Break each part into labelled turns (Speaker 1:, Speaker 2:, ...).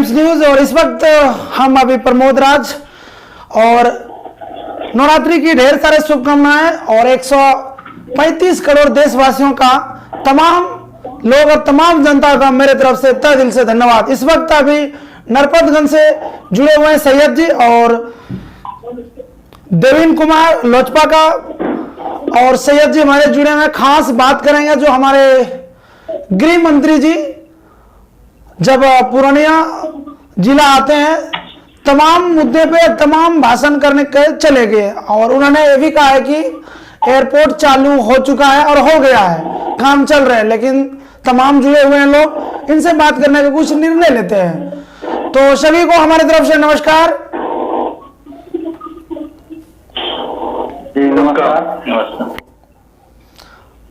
Speaker 1: Times news. और इस वक्त हम अभी प्रमोद राज और नवरात्रि की ढेर सारे शुभकामनाएं और 135 करोड़ देशवासियों का तमाम लोग और तमाम जनता का मेरे तरफ से तहे दिल से धन्यवाद। इस वक्त अभी नरपतगंज से जुड़े हुए हैं सैयद जी और देवेंद्र कुमार लोजपा का, और सैयद जी हमारे जुड़े हुए खास बात करेंगे जो हमारे गृह मंत्री जी जब पूर्णिया जिला आते हैं तमाम मुद्दे पे तमाम भाषण करने के चले गए और उन्होंने ये भी कहा है कि एयरपोर्ट चालू हो चुका है और हो गया है, काम चल रहे हैं, लेकिन तमाम जुड़े हुए हैं लोग इनसे बात करने का कुछ निर्णय लेते हैं। तो सभी को हमारी तरफ से नमस्कार।
Speaker 2: नमस्कार।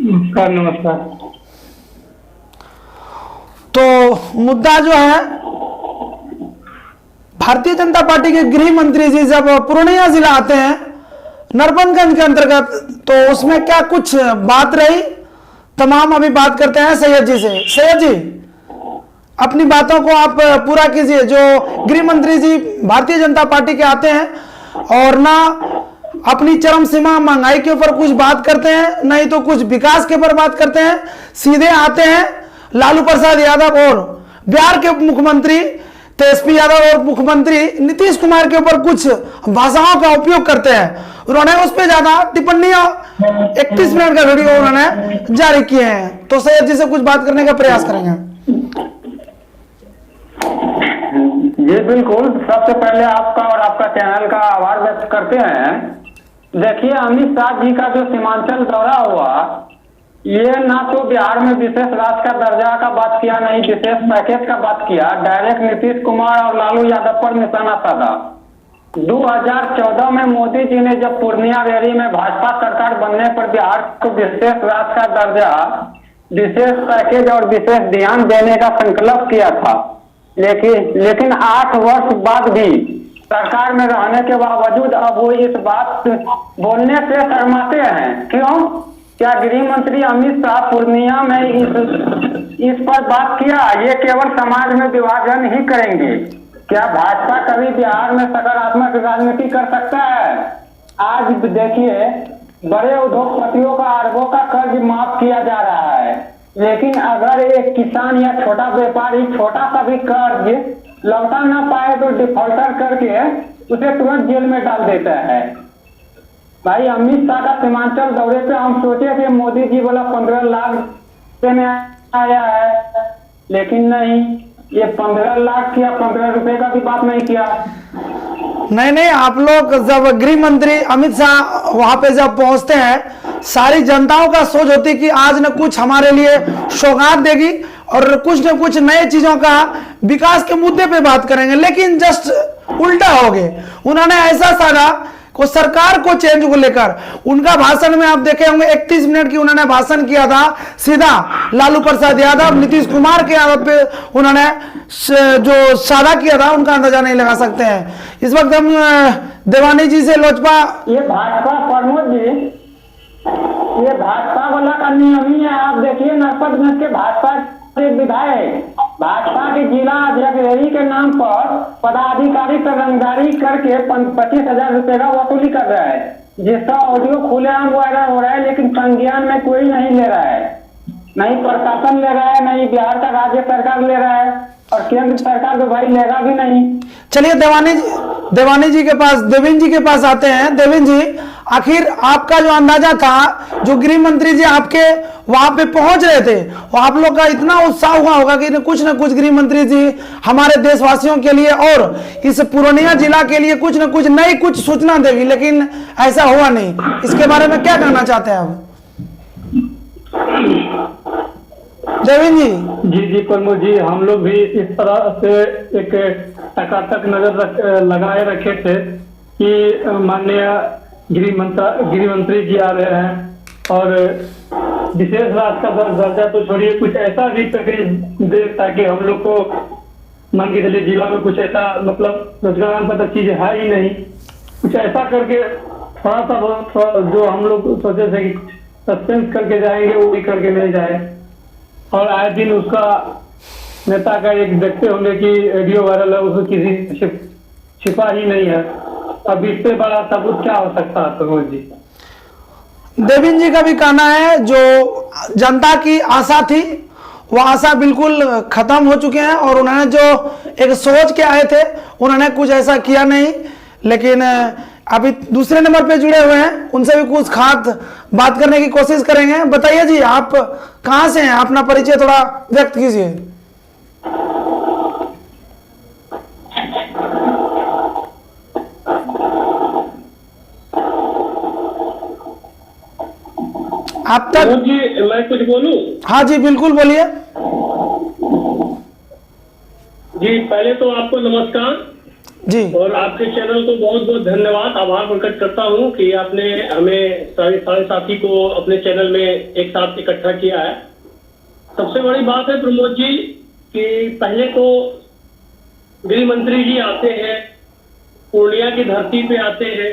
Speaker 2: नमस्कार। नमस्कार।
Speaker 1: तो मुद्दा जो है, भारतीय जनता पार्टी के गृह मंत्री जी जब पूर्णिया जिला आते हैं नरपतगंज के अंतर्गत, तो उसमें क्या कुछ बात रही, तमाम अभी बात करते हैं सैयद जी से। सैयद जी अपनी बातों को आप पूरा कीजिए। जो गृह मंत्री जी भारतीय जनता पार्टी के आते हैं और ना अपनी चरम सीमा महंगाई के ऊपर कुछ बात करते हैं, नहीं तो कुछ विकास के ऊपर बात करते हैं, सीधे आते हैं लालू प्रसाद यादव और बिहार के मुख्यमंत्री तेजस्वी यादव और मुख्यमंत्री नीतीश कुमार के ऊपर कुछ भाषाओं का उपयोग करते हैं। उन्होंने उस पर ज्यादा टिप्पणियां 31 मिनट का वीडियो उन्होंने जारी किए हैं। तो सैयद जी से कुछ बात करने का प्रयास करेंगे।
Speaker 2: जी बिल्कुल, सबसे पहले आपका और आपका चैनल का आभार व्यक्त करते हैं। देखिए, अमित शाह जी का जो सीमांचल दौरा हुआ, ये ना तो बिहार में विशेष राज्य का दर्जा का बात किया, नहीं विशेष पैकेज का बात किया, डायरेक्ट नीतीश कुमार और लालू यादव पर निशाना साधा। 2014 में मोदी जी ने जब पूर्णिया रैली में भाजपा सरकार बनने पर बिहार को विशेष राज्य का दर्जा, विशेष पैकेज और विशेष ध्यान देने का संकल्प किया था, लेकिन 8 वर्ष बाद भी सरकार में रहने के बावजूद अब वो इस बात बोलने से शर्माते हैं। क्यों? क्या गृह मंत्री अमित शाह पूर्णिया में इस पर बात किया? ये केवल समाज में विभाजन ही करेंगे। क्या भाजपा कभी बिहार में सकारात्मक राजनीति कर सकता है? आज देखिए, बड़े उद्योगपतियों का अरबों का कर्ज माफ किया जा रहा है, लेकिन अगर एक किसान या छोटा व्यापारी छोटा सा भी कर्ज लौटा ना पाए तो डिफॉल्टर करके उसे तुरंत जेल में डाल देता है। भाई, अमित शाह का सीमांचल दौरे पे हम सोचे थे मोदी जी बोला 15 लाख में आया है, लेकिन नहीं, ये 15 लाख किया, 15 रुपए का भी बात नहीं किया।
Speaker 1: नहीं, आप लोग जब गृह मंत्री अमित शाह वहां पे जब पहुंचते हैं, सारी जनताओं का सोच होती कि आज न कुछ हमारे लिए सौगात देगी और कुछ न कुछ नए चीजों का विकास के मुद्दे पे बात करेंगे, लेकिन जस्ट उल्टा हो गए। उन्होंने ऐसा साधा को सरकार को चेंज को लेकर, उनका भाषण में आप देखे होंगे 31 मिनट की उन्होंने भाषण किया था, सीधा लालू प्रसाद यादव नीतीश कुमार के आरोप पे उन्होंने जो साधा किया था उनका अंदाजा नहीं लगा सकते हैं। इस वक्त हम देवानी जी से लोजपा,
Speaker 2: ये भाजपा प्रमोद जी, ये भाजपा वाला का नियम ही है। आप देखिए, नरपतगंज के भाजपा विधायक भाजपा के जिला अध्यक्ष के नाम पर पदाधिकारी से रंगदारी करके 25,000 रुपए का वसूली कर रहा है, जिसका ऑडियो खुलेआम वायरल हो रहा है, लेकिन संज्ञान में कोई नहीं ले रहा है। नहीं प्रशासन ले रहा है, नहीं बिहार का राज्य सरकार ले रहा है, और केंद्र सरकार तो भाई लेगा भी नहीं।
Speaker 1: चलिए देवानी जी के पास, देवेंद्र जी के पास आते हैं। देवेंद्र जी, आखिर आपका जो अंदाजा था, जो गृह मंत्री जी आपके वहां पे पहुंच रहे थे, और आप लोग का इतना उत्साह हुआ होगा कि कुछ न कुछ गृह मंत्री जी हमारे देशवासियों के लिए और इस पूर्णिया जिला के लिए कुछ न कुछ नई कुछ सूचना देगी, लेकिन ऐसा हुआ नहीं। इसके बारे में क्या कहना चाहते हैं आप? देवेंद्र जी।
Speaker 2: जी प्रमोद जी, हम लोग भी इस तरह से एक टकाटक नजर लगाए रखे थे कि माननीय गृह मंत्री जी आ रहे हैं और विशेष राज्य का दर्जा तो छोड़िए, कुछ ऐसा भी पैकेज दे ताकि हम लोग को मान के चलिए जिला में कुछ ऐसा मतलब रोजगार पर चीज है ही नहीं, कुछ ऐसा करके थोड़ा सा जो हम लोग सोचे थे कि सस्पेंस करके जाएंगे वो भी करके नहीं जाए, और आए दिन उसका
Speaker 3: नेता का एक देखते होंगे कि वीडियो वायरल है, उसमें किसी छिपा ही नहीं है। अब इससे बड़ा सबूत क्या हो सकता है प्रमोद जी?
Speaker 1: देवेंद्र जी का भी कहना है जो जनता की आशा थी वो आशा बिल्कुल खत्म हो चुके हैं और उन्होंने जो एक सोच के आए थे उन्होंने कुछ ऐसा किया नहीं। लेकिन अभी दूसरे नंबर पे जुड़े हुए हैं, उनसे भी कुछ खास बात करने की कोशिश करेंगे। बताइए जी, आप कहाँ से हैं? अपना परिचय थोड़ा व्यक्त कीजिए। आप तक
Speaker 3: प्रमोद जी मैं कुछ बोलूं?
Speaker 1: हाँ जी बिल्कुल बोलिए।
Speaker 3: जी पहले तो आपको नमस्कार
Speaker 1: जी
Speaker 3: और आपके चैनल को बहुत बहुत धन्यवाद, आभार प्रकट करता हूं कि आपने हमें सारे साथी को अपने चैनल में एक साथ इकट्ठा किया है। सबसे बड़ी बात है प्रमोद जी कि पहले तो गृह मंत्री जी आते हैं, पूर्णिया की धरती पे आते हैं।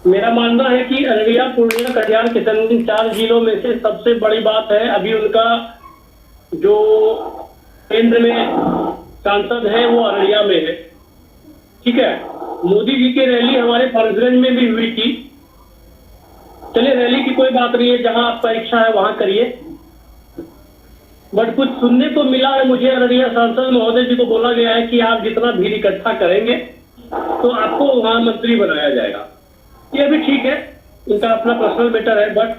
Speaker 3: मेरा मानना है कि अररिया, पूर्णिया, कटिहार, किशनगंज 4 जिलों में से सबसे बड़ी बात है अभी उनका जो केंद्र में सांसद है वो अररिया में है। ठीक है, मोदी जी की रैली हमारे फर्जगंज में भी हुई थी। चलिए रैली की कोई बात नहीं है, जहां आपका इच्छा है वहां करिए। बट कुछ सुनने को मिला है मुझे, अररिया सांसद महोदय जी को बोला गया है कि आप जितना भीड़ इकट्ठा करेंगे तो आपको वहां मंत्री बनाया जाएगा। ये भी ठीक है, उनका अपना पर्सनल मैटर है। बट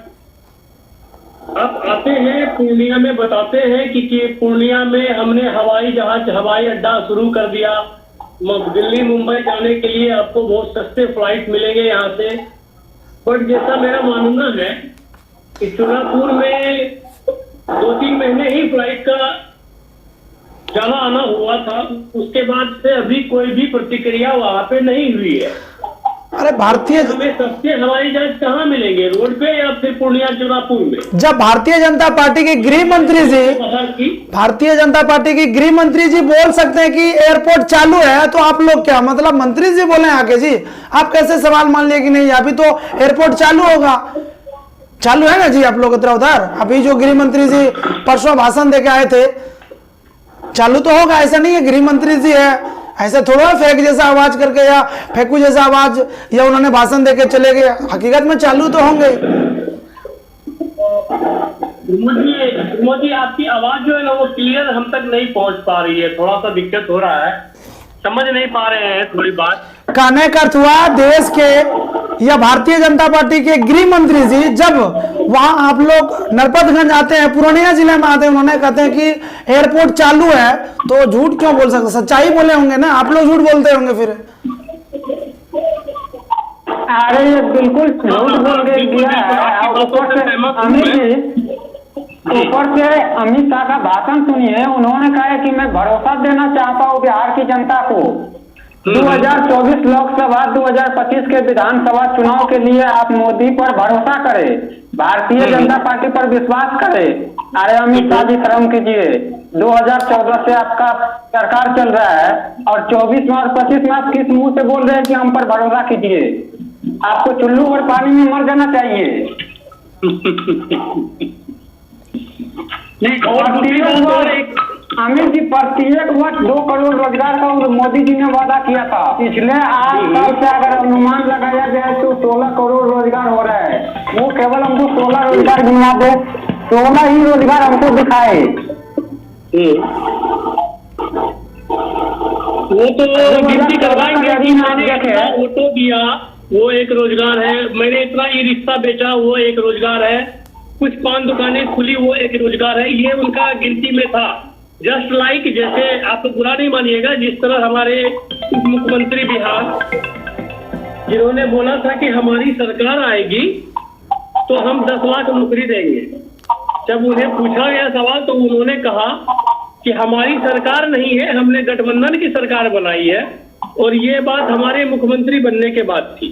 Speaker 3: आप आते हैं पूर्णिया में, बताते हैं कि पूर्णिया में हमने हवाई अड्डा शुरू कर दिया। दिल्ली मुंबई जाने के लिए आपको बहुत सस्ते फ्लाइट मिलेंगे यहाँ से। बट जैसा मेरा मानना है कि चुनापुर में 2-3 महीने ही फ्लाइट का जाना आना हुआ था, उसके बाद से अभी कोई भी प्रतिक्रिया वहां पे नहीं हुई है।
Speaker 1: अरे भारतीय
Speaker 3: हमें सस्ते हवाई जहाज कहाँ मिलेंगे, रोड पे या फिर पूर्णिया चुनापुर में?
Speaker 1: जब भारतीय जनता पार्टी के गृह मंत्री जी बोल सकते हैं कि एयरपोर्ट चालू है तो आप लोग क्या मतलब मंत्री जी बोले आके जी? आप कैसे सवाल मान लिए कि नहीं अभी तो एयरपोर्ट चालू होगा? चालू है ना जी आप लोग उधर? अभी जो गृह मंत्री जी परसों भाषण देके आए थे, चालू तो होगा। ऐसा नहीं है गृह मंत्री जी है ऐसे थोड़ा फेंक जैसा आवाज करके या फेंकू जैसा आवाज या उन्होंने भाषण देके चले गए, हकीकत में चालू तो होंगे।
Speaker 3: मोदी आपकी आवाज जो है ना वो क्लियर हम तक नहीं पहुंच पा रही है, थोड़ा सा दिक्कत हो रहा है, समझ नहीं पा रहे हैं थोड़ी बात।
Speaker 1: कहने का अर्थ हुआ देश के या भारतीय जनता पार्टी के गृह मंत्री जी जब वहां आप लोग नरपतगंज आते हैं, पूर्णिया जिले में आते हैं, उन्होंने कहते हैं कि एयरपोर्ट चालू है, तो झूठ क्यों बोल सकते? सच्चाई बोले होंगे ना, आप लोग झूठ बोलते होंगे फिर।
Speaker 2: अरे ये बिल्कुल झूठ बोल के दिया है। ऊपर से अमित शाह का भाषण सुनिए, उन्होंने कहा है कि मैं भरोसा देना चाहता हूँ बिहार की जनता को। 2024 लोकसभा 2025 के विधानसभा चुनाव के लिए आप मोदी पर भरोसा करें, भारतीय जनता पार्टी पर विश्वास करें। अरे अमित शाह जी शर्म कीजिए, 2014 से आपका सरकार चल रहा है और 24 में और 25 में आप किस मुंह से बोल रहे हैं कि हम पर भरोसा कीजिए? आपको चुल्लू और पानी में मर जाना चाहिए। अमित जी प्रत्येक वर्ष 2 करोड़ रोजगार का मोदी जी ने वादा किया था। पिछले 8 साल से अगर अनुमान लगाया जाए तो 16 करोड़ रोजगार हो रहा है। वो केवल हमको 16 रोजगार गिना दे, 16 ही रोजगार हमको दिखाए।
Speaker 3: वो तो गिनती करवाएंगे कि मैंने इतना ऑटो दिया वो एक रोजगार है, मैंने इतना ई रिक्शा बेचा वो एक रोजगार है, कुछ पान दुकानें खुली वो एक रोजगार है। ये उनका गिनती में था। जस्ट लाइक जैसे आप बुरा नहीं मानिएगा, जिस तरह हमारे मुख्यमंत्री बिहार जिन्होंने बोला था कि हमारी सरकार आएगी तो हम 10 लाख नौकरी देंगे। जब उन्हें पूछा गया सवाल तो उन्होंने कहा कि हमारी सरकार नहीं है, हमने गठबंधन की सरकार बनाई है, और ये बात हमारे मुख्यमंत्री बनने के बाद थी।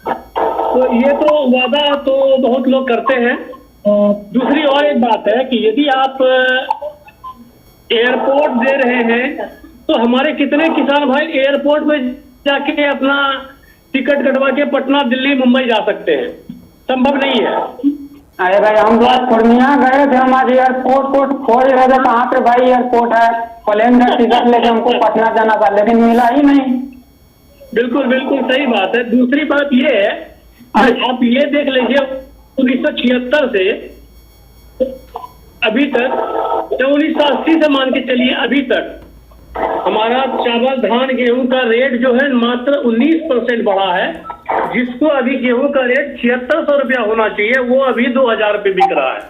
Speaker 3: तो ये तो वादा तो बहुत लोग करते हैं। दूसरी और एक बात है कि यदि आप एयरपोर्ट दे रहे हैं तो हमारे कितने किसान भाई एयरपोर्ट में जाके अपना टिकट कटवा के पटना, दिल्ली, मुंबई जा सकते हैं? संभव नहीं है।
Speaker 2: अरे भाई हम तो आज पूर्णिया गए थे, हम आज एयरपोर्ट को खोज रहे थे कहाँ पे भाई एयरपोर्ट है, प्लेन का टिकट लेके हमको पटना जाना था लेकिन मिला ही नहीं।
Speaker 3: बिल्कुल बिल्कुल सही बात है। दूसरी बात ये है, आप ये देख लीजिए 1976 से अभी तक, 1980 से मान के चलिए अभी तक हमारा चावल धान गेहूं का रेट जो है मात्र 19% बढ़ा है, जिसको अभी गेहूं का रेट 7600 रुपया होना चाहिए, वो अभी 2000 रुपये बिक रहा है।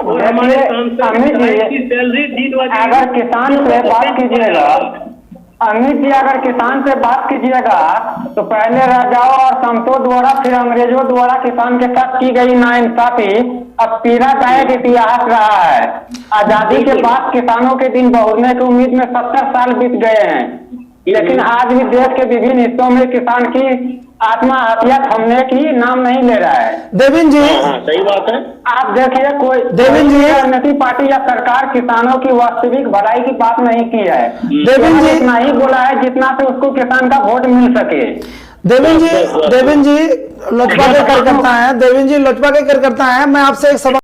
Speaker 3: और हमारे सांसद की सैलरी दिन ब दिन,
Speaker 2: अगर किसान से बात कीजिएगा, अमित जी अगर किसान से बात कीजिएगा तो पहले राजाओं और संतों द्वारा फिर अंग्रेजों द्वारा किसान के साथ की गई नाइंसाफी अब पीड़ादायक इतिहास रहा है। आजादी के बाद किसानों के दिन बहुरने की उम्मीद में 70 साल बीत गए हैं, लेकिन आज भी देश के विभिन्न हिस्सों में किसान की आत्महत्या थमने की नाम नहीं ले रहा है।
Speaker 1: देवेंद्र जी,
Speaker 3: हाँ सही बात है।
Speaker 2: आप देखिए कोई
Speaker 1: देवेंद्र जी,
Speaker 2: राजनीतिक पार्टी या सरकार किसानों की वास्तविक भलाई की बात नहीं की है।
Speaker 1: देवेंद्र जी,
Speaker 2: इतना ही बोला है जितना से उसको किसान का वोट मिल सके।
Speaker 1: देवेंद्र जी लोजपा के कार्यकर्ता हैं, देवेंद्र जी लोजपा के कार्यकर्ता हैं। मैं आपसे एक सवाल